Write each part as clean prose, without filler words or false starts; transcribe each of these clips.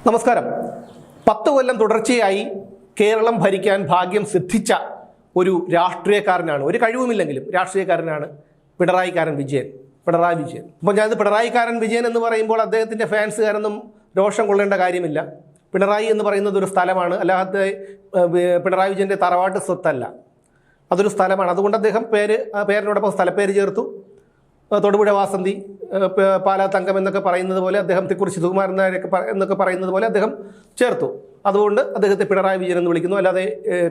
നമസ്കാരം. 10 കൊല്ലം തുടർച്ചയായി കേരളം ഭരിക്കാൻ ഭാഗ്യം സിദ്ധിച്ച ഒരു രാഷ്ട്രീയക്കാരനാണ്, ഒരു കഴിവുമില്ലെങ്കിലും രാഷ്ട്രീയക്കാരനാണ് പിണറായി വിജയൻ. അപ്പോൾ ഞാനിത് പിണറായിക്കാരൻ വിജയൻ എന്ന് പറയുമ്പോൾ അദ്ദേഹത്തിൻ്റെ ഫാൻസുകാരൊന്നും രോഷം കൊള്ളേണ്ട കാര്യമില്ല. പിണറായി എന്ന് പറയുന്നത് ഒരു സ്ഥലമാണ്, അല്ലാതെ പിണറായി വിജയൻ്റെ തറവാട്ട് സ്വത്തല്ല, അതൊരു സ്ഥലമാണ്. അതുകൊണ്ട് അദ്ദേഹം പേരിനോടൊപ്പം സ്ഥലപ്പേര് ചേർത്തു. തൊടുപുഴ വാസന്തി, പാലാ തങ്കം എന്നൊക്കെ പറയുന്നത് പോലെ, അദ്ദേഹത്തെ കുറിച്ച് സുകുമാരൻ നായരൊക്കെ എന്നൊക്കെ പറയുന്നത് പോലെ അദ്ദേഹം ചേർത്തു. അതുകൊണ്ട് അദ്ദേഹത്തെ പിണറായി വിജയൻ എന്ന് വിളിക്കുന്നു. അല്ലാതെ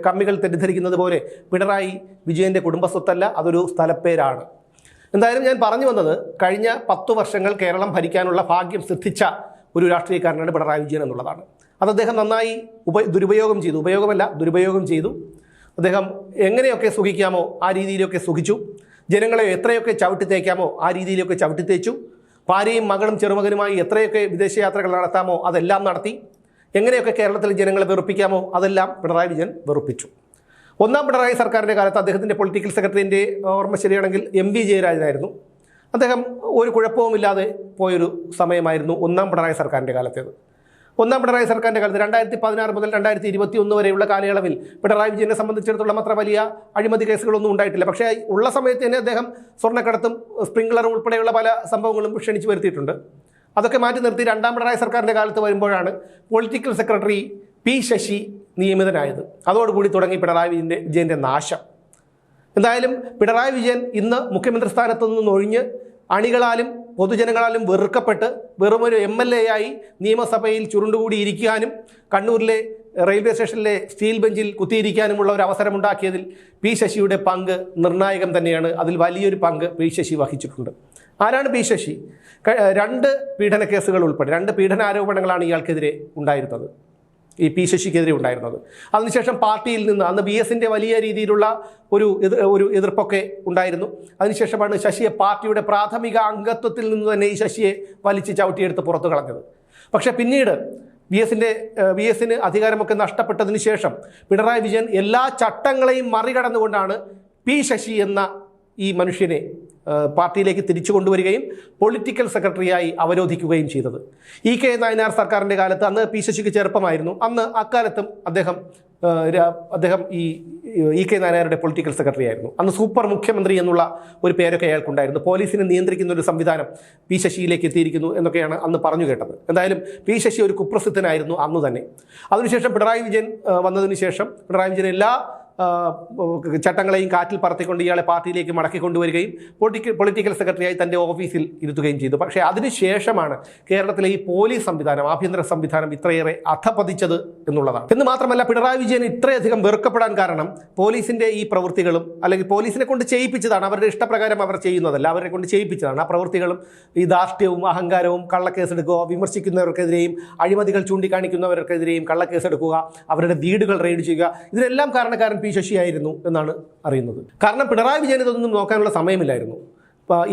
കമ്മികൾ തെറ്റിദ്ധരിക്കുന്നത് പോലെ പിണറായി വിജയൻ്റെ കുടുംബസ്വത്തല്ല, അതൊരു സ്ഥലപ്പേരാണ്. എന്തായാലും ഞാൻ പറഞ്ഞു വന്നത്, കഴിഞ്ഞ 10 വർഷങ്ങൾ കേരളം ഭരിക്കാനുള്ള ഭാഗ്യം സിദ്ധിച്ച ഒരു രാഷ്ട്രീയക്കാരനാണ് പിണറായി വിജയൻ എന്നുള്ളതാണ്. അത് അദ്ദേഹം നന്നായി ദുരുപയോഗം ചെയ്തു. ദുരുപയോഗം ചെയ്തു. അദ്ദേഹം എങ്ങനെയൊക്കെ സുഖിക്കാമോ ആ രീതിയിലൊക്കെ സുഖിച്ചു. ജനങ്ങളെ എത്രയൊക്കെ ചവിട്ടിത്തേക്കാമോ ആ രീതിയിലൊക്കെ ചവിട്ടിത്തേച്ചു. ഭാര്യയും മകളും ചെറുമകനുമായി എത്രയൊക്കെ വിദേശയാത്രകൾ നടത്താമോ അതെല്ലാം നടത്തി. എങ്ങനെയൊക്കെ കേരളത്തിലെ ജനങ്ങളെ വെറുപ്പിക്കാമോ അതെല്ലാം പിണറായി വിജയൻ വെറുപ്പിച്ചു. ഒന്നാം പിണറായി സർക്കാരിൻ്റെ കാലത്ത് അദ്ദേഹത്തിൻ്റെ പൊളിറ്റിക്കൽ സെക്രട്ടറിൻ്റെ ഓർമ്മ ശരിയാണെങ്കിൽ MV ജയരാജനായിരുന്നു. അദ്ദേഹം ഒരു കുഴപ്പവുമില്ലാതെ പോയൊരു സമയമായിരുന്നു ഒന്നാം പിണറായി സർക്കാരിൻ്റെ കാലത്തേത്. ഒന്നാം പിണറായി സർക്കാരിൻ്റെ കാലത്ത് 2016 മുതൽ 2021 വരെയുള്ള കാലയളവിൽ പിണറായി വിജയനെ സംബന്ധിച്ചിടത്തോളം അത്ര വലിയ അഴിമതി കേസുകളൊന്നും ഉണ്ടായിട്ടില്ല. പക്ഷേ ഉള്ള സമയത്ത് തന്നെ അദ്ദേഹം സ്വർണ്ണക്കടത്തും സ്പ്രിംഗ്ലറും ഉൾപ്പെടെയുള്ള പല സംഭവങ്ങളും ക്ഷണിച്ചു വരുത്തിയിട്ടുണ്ട്. അതൊക്കെ മാറ്റി നിർത്തി രണ്ടാം പിണറായി സർക്കാരിൻ്റെ കാലത്ത് വരുമ്പോഴാണ് പൊളിറ്റിക്കൽ സെക്രട്ടറി P. ശശി നിയമിതനായത്. അതോടുകൂടി തുടങ്ങി പിണറായി വിജയൻ്റെ നാശം. എന്തായാലും പിണറായി വിജയൻ ഇന്ന് മുഖ്യമന്ത്രി സ്ഥാനത്തു നിന്ന് ഒഴിഞ്ഞ് അണികളാലും പൊതുജനങ്ങളാലും വെറുക്കപ്പെട്ട് വെറുമൊരു MLA ആയി നിയമസഭയിൽ ചുരുണ്ടുകൂടി ഇരിക്കാനും കണ്ണൂരിലെ റെയിൽവേ സ്റ്റേഷനിലെ സ്റ്റീൽ ബെഞ്ചിൽ കുത്തിയിരിക്കാനുമുള്ള ഒരു അവസരമുണ്ടാക്കിയതിൽ P. ശശിയുടെ പങ്ക് നിർണായകം തന്നെയാണ്. അതിൽ വലിയൊരു പങ്ക് P. ശശി വഹിച്ചിട്ടുണ്ട്. ആരാണ് P. ശശി? 2 പീഡന കേസുകൾ ഉൾപ്പെടെ 2 പീഡനാരോപണങ്ങളാണ് ഇയാൾക്കെതിരെ ഉണ്ടായിരുന്നത്, ഈ P. ശശിക്കെതിരെ ഉണ്ടായിരുന്നത്. അതിനുശേഷം പാർട്ടിയിൽ നിന്ന് അന്ന് BS-ൻ്റെ വലിയ രീതിയിലുള്ള ഒരു എതിർപ്പൊക്കെ ഉണ്ടായിരുന്നു. അതിനുശേഷമാണ് ശശിയെ പാർട്ടിയുടെ പ്രാഥമിക അംഗത്വത്തിൽ നിന്ന് തന്നെ ഈ ശശിയെ വലിച്ച് ചവിട്ടിയെടുത്ത് പുറത്തു കളഞ്ഞത്. പക്ഷേ പിന്നീട് BS-ന് അധികാരമൊക്കെ നഷ്ടപ്പെട്ടതിന് ശേഷം പിണറായി വിജയൻ എല്ലാ ചട്ടങ്ങളെയും മറികടന്നുകൊണ്ടാണ് P. ശശി എന്ന ഈ മനുഷ്യനെ പാർട്ടിയിലേക്ക് തിരിച്ചു കൊണ്ടുവരികയും പൊളിറ്റിക്കൽ സെക്രട്ടറിയായി അവരോധിക്കുകയും ചെയ്തത്. E.K. നായനാർ സർക്കാരിൻ്റെ കാലത്ത്, അന്ന് P. ശശിക്ക് ചെറുപ്പമായിരുന്നു, അന്ന് അക്കാലത്തും അദ്ദേഹം ഈ E.K. നായനാരുടെ പൊളിറ്റിക്കൽ സെക്രട്ടറി ആയിരുന്നു. അന്ന് സൂപ്പർ മുഖ്യമന്ത്രി എന്നുള്ള ഒരു പേരൊക്കെ അയാൾക്കുണ്ടായിരുന്നു. പോലീസിനെ നിയന്ത്രിക്കുന്ന ഒരു സംവിധാനം P. ശശിയിലേക്ക് എത്തിയിരിക്കുന്നു എന്നൊക്കെയാണ് അന്ന് പറഞ്ഞു കേട്ടത്. എന്തായാലും P. ശശി ഒരു കുപ്രസിദ്ധനായിരുന്നു അന്ന് തന്നെ. അതിനുശേഷം പിണറായി വിജയൻ വന്നതിന് ശേഷം പിണറായി വിജയൻ എല്ലാ ചട്ടങ്ങളെയും കാറ്റിൽ പറത്തിക്കൊണ്ട് ഇയാളെ പാർട്ടിയിലേക്ക് മടക്കി കൊണ്ടുവരികയും പൊളിറ്റിക്കൽ സെക്രട്ടറിയായി തൻ്റെ ഓഫീസിൽ ഇരുത്തുകയും ചെയ്തു. പക്ഷേ അതിനുശേഷമാണ് കേരളത്തിലെ ഈ പോലീസ് സംവിധാനം, ആഭ്യന്തര സംവിധാനം ഇത്രയേറെ അധപതിച്ചത് എന്നുള്ളതാണ്. എന്ന് മാത്രമല്ല, പിണറായി വിജയൻ ഇത്രയധികം വെറുക്കപ്പെടാൻ കാരണം പോലീസിൻ്റെ ഈ പ്രവൃത്തികളും, അല്ലെങ്കിൽ പോലീസിനെ കൊണ്ട് ചെയ്യിപ്പിച്ചതാണ്, അവരുടെ ഇഷ്ടപ്രകാരം അവർ ചെയ്യുന്നതല്ല, അവരെ കൊണ്ട് ചെയ്യിപ്പിച്ചതാണ്. ആ പ്രവൃത്തികളും ഈ ധാർഷ്ട്യവും അഹങ്കാരവും, കള്ളക്കേസെടുക്കുക, വിമർശിക്കുന്നവർക്കെതിരെയും അഴിമതികൾ ചൂണ്ടിക്കാണിക്കുന്നവർക്കെതിരെയും കള്ളക്കേസെടുക്കുക, അവരുടെ വീടുകൾ റെയ്ഡ് ചെയ്യുക, ഇതിനെല്ലാം കാരണക്കാരൻ P. ശശിയായിരുന്നു എന്നാണ് അറിയുന്നത്. കാരണം പിണറായി വിജയൻ ഇതൊന്നും നോക്കാനുള്ള സമയമില്ലായിരുന്നു.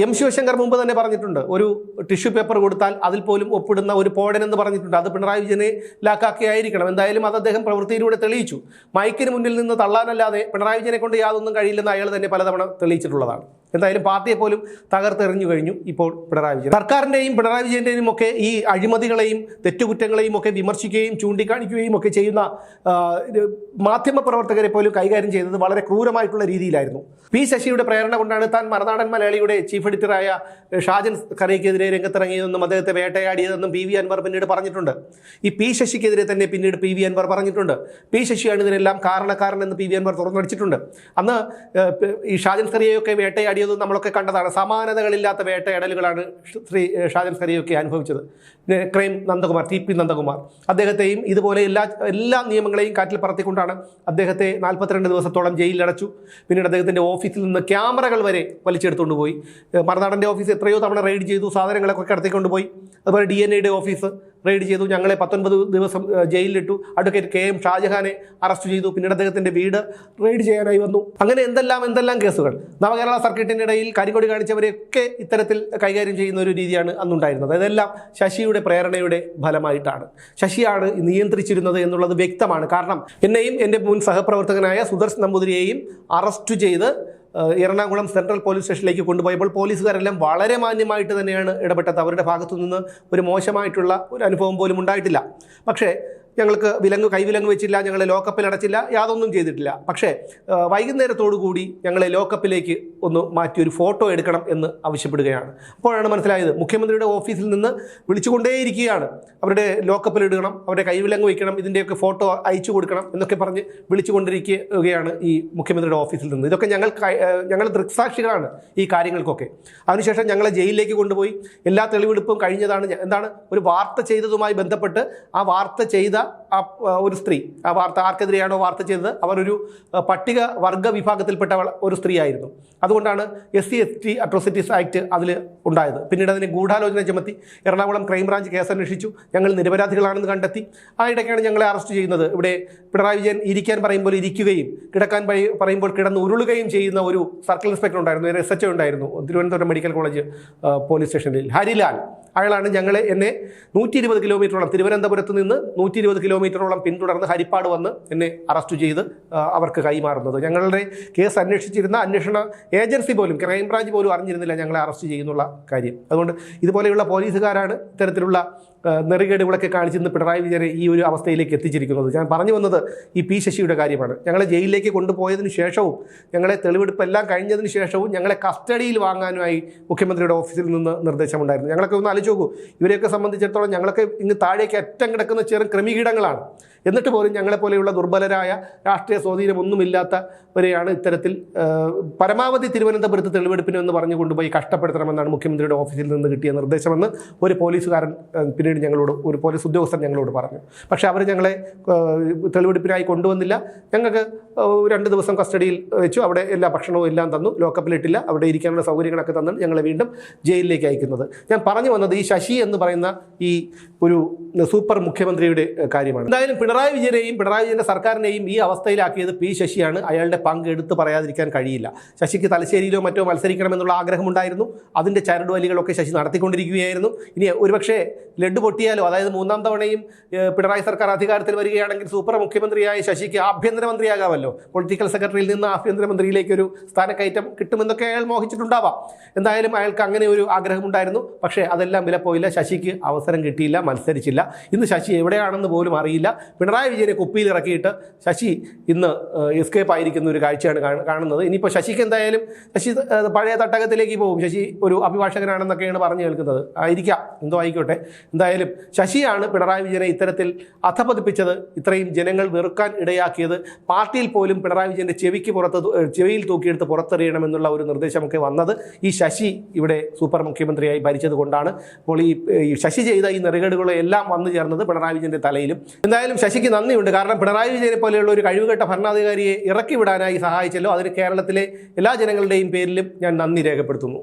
M. ശിവശങ്കർ മുമ്പ് തന്നെ പറഞ്ഞിട്ടുണ്ട്, ഒരു ടിഷ്യൂ പേപ്പർ കൊടുത്താൽ അതിൽ പോലും ഒപ്പിടുന്ന ഒരു പോടൻ എന്ന് പറഞ്ഞിട്ടുണ്ട്. അത് പിണറായി വിജയനെ ലാക്കാക്കിയായിരിക്കണം. എന്തായാലും അത് അദ്ദേഹം പ്രവൃത്തിയിലൂടെ തെളിയിച്ചു. മൈക്കിന് മുന്നിൽ നിന്ന് തള്ളാനല്ലാതെ പിണറായി വിജയനെ കൊണ്ട് യാതൊന്നും കഴിയില്ലെന്ന് അയാൾ തന്നെ പലതവണ തെളിയിച്ചിട്ടുള്ളതാണ്. എന്തായാലും പാർട്ടിയെ പോലും തകർത്തെറിഞ്ഞു കഴിഞ്ഞു ഇപ്പോൾ പിണറായി വിജയൻ. സർക്കാരിൻ്റെയും പിണറായി വിജയൻ്റെയും ഒക്കെ ഈ അഴിമതികളെയും തെറ്റുകുറ്റങ്ങളെയും ഒക്കെ വിമർശിക്കുകയും ചൂണ്ടിക്കാണിക്കുകയും ഒക്കെ ചെയ്യുന്ന മാധ്യമ പ്രവർത്തകരെ പോലും കൈകാര്യം ചെയ്തത് വളരെ ക്രൂരമായിട്ടുള്ള രീതിയിലായിരുന്നു. P. ശശിയുടെ പ്രേരണ കൊണ്ടാണ് താൻ മറുനാടൻ മലയാളിയുടെ ചീഫ് എഡിറ്ററായ ഷാജൻ കറിയക്കെതിരെ രംഗത്തിറങ്ങിയതെന്നും അദ്ദേഹത്തെ വേട്ടയാടിയതെന്നും PV അൻവർ പിന്നീട് പറഞ്ഞിട്ടുണ്ട്. ഈ P. ശശിക്കെതിരെ തന്നെ പിന്നീട് PV അൻവർ പറഞ്ഞിട്ടുണ്ട്. P. ശശിയാണ് ഇതിനെല്ലാം കാരണക്കാരൻ എന്ന് PV അൻവർ തുറന്നടിച്ചിട്ടുണ്ട്. അന്ന് ഈ ഷാജൻ കറിയൊക്കെ വേട്ടയാടിയത് നമ്മളൊക്കെ കണ്ടതാണ്. സമാനതകളില്ലാത്ത വേട്ടയാടലുകളാണ് ഷാജൻ കറിയൊക്കെ അനുഭവിച്ചത്. ക്രൈം നന്ദകുമാർ, TP നന്ദകുമാർ, അദ്ദേഹത്തെയും ഇതുപോലെ എല്ലാ നിയമങ്ങളെയും കാറ്റിൽ പറത്തിക്കൊണ്ടാണ് അദ്ദേഹത്തെ 42 ദിവസത്തോളം ജയിലിലടച്ചു. പിന്നീട് അദ്ദേഹത്തിൻ്റെ ഓഫീസിൽ നിന്ന് ക്യാമറകൾ വരെ വലിച്ചെടുത്തുകൊണ്ട് പോയി. മറുനാടൻ്റെ ഓഫീസ് എത്രയോ തവണ റെയ്ഡ് ചെയ്തു, സാധനങ്ങളൊക്കെ കടത്തിക്കൊണ്ടുപോയി. അതുപോലെ DNA-യുടെ ഓഫീസ് റെയ്ഡ് ചെയ്തു, ഞങ്ങളെ 19 ദിവസം ജയിലിലിട്ടു. അഡ്വക്കേറ്റ് KM ഷാജഹാനെ അറസ്റ്റ് ചെയ്തു. പിന്നീട് അദ്ദേഹത്തിൻ്റെ വീട് റെയ്ഡ് ചെയ്യാനായി വന്നു. അങ്ങനെ എന്തെല്ലാം കേസുകൾ. നവകേരള സർക്കിട്ടിനിടയിൽ കരികൊടി കാണിച്ചവരെയൊക്കെ ഇത്തരത്തിൽ കൈകാര്യം ചെയ്യുന്ന ഒരു രീതിയാണ് അന്നുണ്ടായിരുന്നത്. ഇതെല്ലാം ശശിയുടെ പ്രേരണയുടെ ഫലമായിട്ടാണ്. ശശിയാണ് നിയന്ത്രിച്ചിരുന്നത് എന്നുള്ളത് വ്യക്തമാണ്. കാരണം എന്നെയും എൻ്റെ മുൻ സഹപ്രവർത്തകനായ സുദർശൻ നമ്പൂതിരിയെയും അറസ്റ്റ് ചെയ്ത് എറണാകുളം സെൻട്രൽ പോലീസ് സ്റ്റേഷനിലേക്ക് കൊണ്ടുപോയപ്പോൾ പോലീസുകാരെല്ലാം വളരെ മാന്യമായിട്ട് തന്നെയാണ് ഇടപെട്ടത്. അവരുടെ ഭാഗത്തു നിന്ന് ഒരു മോശമായിട്ടുള്ള ഒരു അനുഭവം പോലും ഉണ്ടായിട്ടില്ല. പക്ഷേ ഞങ്ങൾക്ക് കൈവിലങ്ങ് വെച്ചില്ല, ഞങ്ങളെ ലോക്കപ്പിൽ അടച്ചില്ല, യാതൊന്നും ചെയ്തിട്ടില്ല. പക്ഷേ വൈകുന്നേരത്തോടുകൂടി ഞങ്ങളെ ലോക്കപ്പിലേക്ക് ഒന്ന് മാറ്റി ഒരു ഫോട്ടോ എടുക്കണം എന്ന് ആവശ്യപ്പെടുകയാണ്. അപ്പോഴാണ് മനസ്സിലായത് മുഖ്യമന്ത്രിയുടെ ഓഫീസിൽ നിന്ന് വിളിച്ചുകൊണ്ടേയിരിക്കുകയാണ്. അവരുടെ ലോക്കപ്പിൽ ഇടണം, അവരുടെ കൈവിലങ്ങ് വയ്ക്കണം, ഇതിൻ്റെയൊക്കെ ഫോട്ടോ അയച്ചു കൊടുക്കണം എന്നൊക്കെ പറഞ്ഞ് വിളിച്ചുകൊണ്ടിരിക്കുകയാണ് ഈ മുഖ്യമന്ത്രിയുടെ ഓഫീസിൽ നിന്ന്. ഇതൊക്കെ ഞങ്ങൾ ദൃക്സാക്ഷികളാണ് ഈ കാര്യങ്ങൾക്കൊക്കെ. അതിനുശേഷം ഞങ്ങളെ ജയിലിലേക്ക് കൊണ്ടുപോയി എല്ലാ തെളിവെടുപ്പും കഴിഞ്ഞതാണ്. എന്താണ് ഒരു വാർത്ത ചെയ്തതുമായി ബന്ധപ്പെട്ട് ആ വാർത്ത ചെയ്ത ഒരു സ്ത്രീ, ആ വാർത്ത ആർക്കെതിരെയാണോ വാർത്ത ചെയ്തത് അവരൊരു പട്ടിക വർഗ വിഭാഗത്തിൽപ്പെട്ട ഒരു സ്ത്രീ ആയിരുന്നു. അതുകൊണ്ടാണ് SC/ST അട്രോസിറ്റീസ് ആക്ട് അതിൽ ഉണ്ടായത്. പിന്നീട് അതിനെ ഗൂഢാലോചന ചുമത്തി എറണാകുളം ക്രൈംബ്രാഞ്ച് കേസ് അന്വേഷിച്ചു. ഞങ്ങൾ നിരപരാധികളാണെന്ന് കണ്ടെത്തി. ആ ഇടയ്ക്കാണ് ഞങ്ങളെ അറസ്റ്റ് ചെയ്യുന്നത്. ഇവിടെ പിണറായി വിജയൻ ഇരിക്കാൻ പറയുമ്പോൾ ഇരിക്കുകയും കിടക്കാൻ പറയുമ്പോൾ കിടന്ന് ഉരുളുകയും ചെയ്യുന്ന ഒരു സർക്കിൾ ഇൻസ്പെക്ടർ ഉണ്ടായിരുന്നു, ഒരു SHO ഉണ്ടായിരുന്നു തിരുവനന്തപുരം മെഡിക്കൽ കോളേജ് പോലീസ് സ്റ്റേഷനിൽ, ഹരിലാൽ. അയാളാണ് എന്നെ 120 കിലോമീറ്ററോളം തിരുവനന്തപുരത്ത് നിന്ന് 120 കിലോമീറ്ററോളം പിന്തുടർന്ന് ഹരിപ്പാട് വന്ന് എന്നെ അറസ്റ്റ് ചെയ്ത് അവർക്ക് കൈമാറുന്നത്. ഞങ്ങളുടെ കേസ് അന്വേഷിച്ചിരുന്ന അന്വേഷണ ഏജൻസി പോലും, ക്രൈംബ്രാഞ്ച് പോലും അറിഞ്ഞിരുന്നില്ല ഞങ്ങളെ അറസ്റ്റ് ചെയ്യുന്നുള്ള കാര്യം. അതുകൊണ്ട് ഇതുപോലെയുള്ള പോലീസുകാരാണ് ഇത്തരത്തിലുള്ള നെറികേടുകളൊക്കെ കാണിച്ചിരുന്ന് പിണറായി വിജയനെ ഈ ഒരു അവസ്ഥയിലേക്ക് എത്തിച്ചിരിക്കുന്നത്. ഞാൻ പറഞ്ഞു വന്നത് ഈ P. ശശിയുടെ കാര്യമാണ്. ഞങ്ങളെ ജയിലിലേക്ക് കൊണ്ടുപോയതിന് ശേഷവും ഞങ്ങളെ തെളിവെടുപ്പെല്ലാം കഴിഞ്ഞതിന് ശേഷവും ഞങ്ങളെ കസ്റ്റഡിയിൽ വാങ്ങാനുമായി മുഖ്യമന്ത്രിയുടെ ഓഫീസിൽ നിന്ന് നിർദ്ദേശമുണ്ടായിരുന്നു. ഞങ്ങളൊക്കെ ഒന്ന് ആലോചിച്ച് നോക്കൂ. ഇവരെയൊക്കെ സംബന്ധിച്ചിടത്തോളം ഞങ്ങളൊക്കെ ഇന്ന് താഴേക്ക് അറ്റം കിടക്കുന്ന ചെറു ക്രിമികീടങ്ങളാണ്. എന്നിട്ട് പോലും ഞങ്ങളെപ്പോലെയുള്ള ദുർബലരായ രാഷ്ട്രീയ സ്വാധീനമൊന്നുമില്ലാത്തവരെയാണ് ഇത്തരത്തിൽ പരമാവധി തിരുവനന്തപുരത്ത് തെളിവെടുപ്പിന് എന്ന് പറഞ്ഞു കൊണ്ടുപോയി കഷ്ടപ്പെടുത്തണമെന്നാണ് മുഖ്യമന്ത്രിയുടെ ഓഫീസിൽ നിന്ന് കിട്ടിയ നിർദ്ദേശമെന്ന് ഒരു പോലീസുകാരൻ പിന്നീട് ഒരു പോലീസ് ഉദ്യോഗസ്ഥൻ ഞങ്ങളോട് പറഞ്ഞു. പക്ഷേ അവർ ഞങ്ങളെ തെളിവെടുപ്പിനായി കൊണ്ടുവന്നില്ല. ഞങ്ങൾക്ക് 2 ദിവസം കസ്റ്റഡിയിൽ വെച്ചു. അവിടെ എല്ലാ ഭക്ഷണവും എല്ലാം തന്നു, ലോക്കപ്പിലിട്ടില്ല. അവിടെ ഇരിക്കാനുള്ള സൗകര്യങ്ങളൊക്കെ തന്നു ഞങ്ങളെ വീണ്ടും ജയിലിലേക്ക് അയക്കുന്നത്. ഞാൻ പറഞ്ഞു വന്നത് ഈ ശശി എന്ന് പറയുന്ന ഈ ഒരു സൂപ്പർ മുഖ്യമന്ത്രിയുടെ കാര്യമാണ്. എന്തായാലും പിണറായി വിജയന്റെ സർക്കാരിനെയും ഈ അവസ്ഥയിലാക്കിയത് P. ശശിയാണ്. അയാളുടെ പങ്ക് എടുത്ത് പറയാതിരിക്കാൻ കഴിയില്ല. ശശിക്ക് തലശ്ശേരിയിലോ മറ്റോ മത്സരിക്കണമെന്നുള്ള ആഗ്രഹമുണ്ടായിരുന്നു. അതിൻ്റെ ചരടുവലികളൊക്കെ ശശി നടത്തിക്കൊണ്ടിരിക്കുകയായിരുന്നു. ഇനി ഒരുപക്ഷെ ലഡ്ഡു പൊട്ടിയാലോ, അതായത് 3ാം തവണയും പിണറായി സർക്കാർ അധികാരത്തിൽ വരികയാണെങ്കിൽ സൂപ്പർ മുഖ്യമന്ത്രിയായ ശശിക്ക് ആഭ്യന്തരമന്ത്രിയാകാമല്ലോ. പൊളിറ്റിക്കൽ സെക്രട്ടറിയിൽ നിന്ന് ആഭ്യന്തരമന്ത്രിയിലേക്ക് ഒരു സ്ഥാനക്കയറ്റം കിട്ടുമെന്നൊക്കെ അയാൾ മോഹിച്ചിട്ടുണ്ടാവാം. എന്തായാലും അയാൾക്ക് അങ്ങനെ ഒരു ആഗ്രഹമുണ്ടായിരുന്നു. പക്ഷേ അതെല്ലാം വിലപ്പോയില്ല. ശശിക്ക് അവസരം കിട്ടിയില്ല, മത്സരിച്ചില്ല. ഇന്ന് ശശി എവിടെയാണെന്ന് പോലും അറിയില്ല. പിണറായി വിജയനെ കുപ്പിയിൽ ഇറക്കിയിട്ട് ശശി ഇന്ന് എസ്കേപ്പ് ആയിരിക്കുന്ന ഒരു കാഴ്ചയാണ് കാണുന്നത്. ഇനിയിപ്പോൾ ശശിക്ക് എന്തായാലും ശശി പഴയ തട്ടകത്തിലേക്ക് പോകും. ശശി ഒരു അഭിഭാഷകനാണെന്നൊക്കെയാണ് പറഞ്ഞു കേൾക്കുന്നത്. ആയിരിക്കാം, എന്തോ ആയിക്കോട്ടെ. എന്തായാലും ശശിയാണ് പിണറായി വിജയനെ ഇത്തരത്തിൽ അധപതിപ്പിച്ചത്, ഇത്രയും ജനങ്ങൾ വെറുക്കാൻ ഇടയാക്കിയത്. പാർട്ടിയിൽ പോലും പിണറായി വിജയൻ്റെ ചെവിയിൽ തൂക്കിയെടുത്ത് പുറത്തെറിയണമെന്നുള്ള ഒരു നിർദ്ദേശമൊക്കെ വന്നത് ഈ ശശി ഇവിടെ സൂപ്പർ മുഖ്യമന്ത്രിയായി ഭരിച്ചത് കൊണ്ടാണ്. അപ്പോൾ ഈ ശശി ചെയ്ത ഈ നെറുകേടുകളെല്ലാം വന്നു ചേർന്നത് പിണറായി വിജയൻ്റെ തലയിലും. എന്തായാലും ശശിക്ക് നന്ദിയുണ്ട്. കാരണം പിണറായി വിജയനെ പോലെയുള്ള ഒരു കഴിവുകെട്ട ഭരണാധികാരിയെ ഇറക്കി വിടാനായി സഹായിച്ചല്ലോ. അതിന് കേരളത്തിലെ എല്ലാ ജനങ്ങളുടെയും പേരിലും ഞാൻ നന്ദി രേഖപ്പെടുത്തുന്നു.